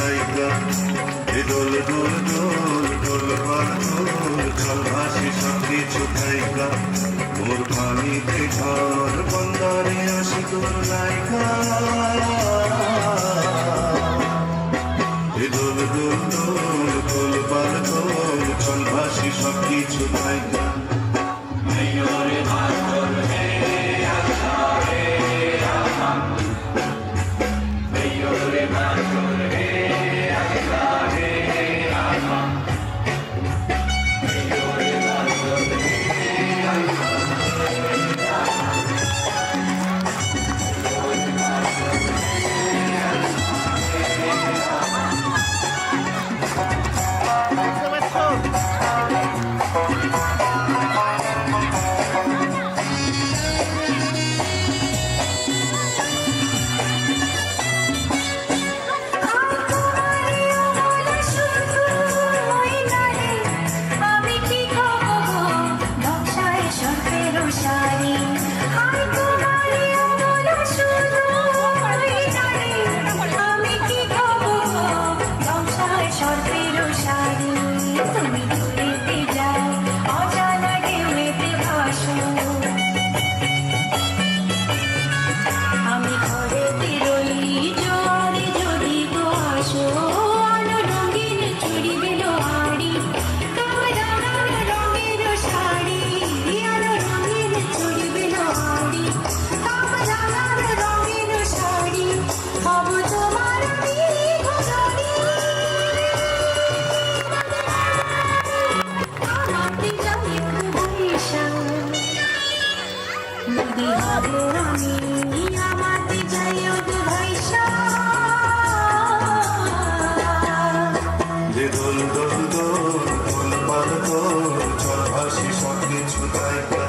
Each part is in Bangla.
ছুটাইকা দোল দোল দোল দোল পাল দোল চল ভাসি সব কিছু থাইকা মোর পানিতে ঘর বন্দরে আসি তোর নাইকা দোল দোল দোল দোল পাল দোল চল ভাসি সব কিছু থাইকা দোল দোল দোল দোল পাল দোল চল ভাসি সব কিছু থাইকা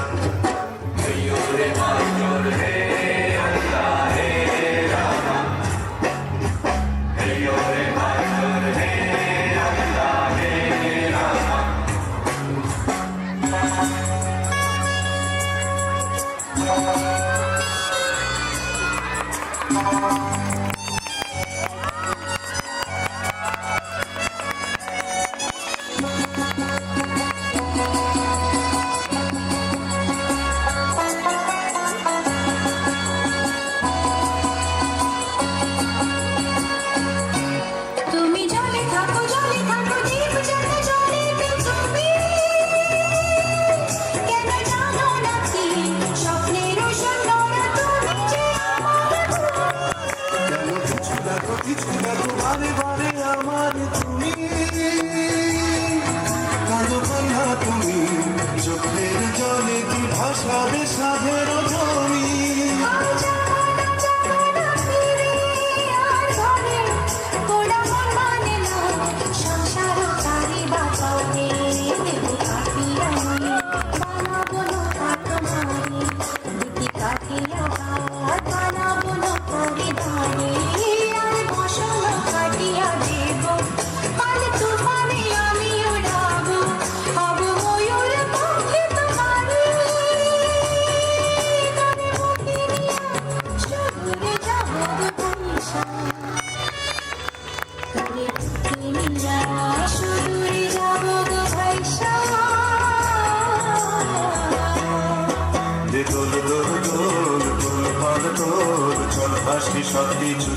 আমার তুমি কাঁদো কান্না তুমি চোখের জলে কি ভাসাবে সাধের ধ্বনি দোল দোল দোল দোল পাল দোল চল ভাসি সব কিছু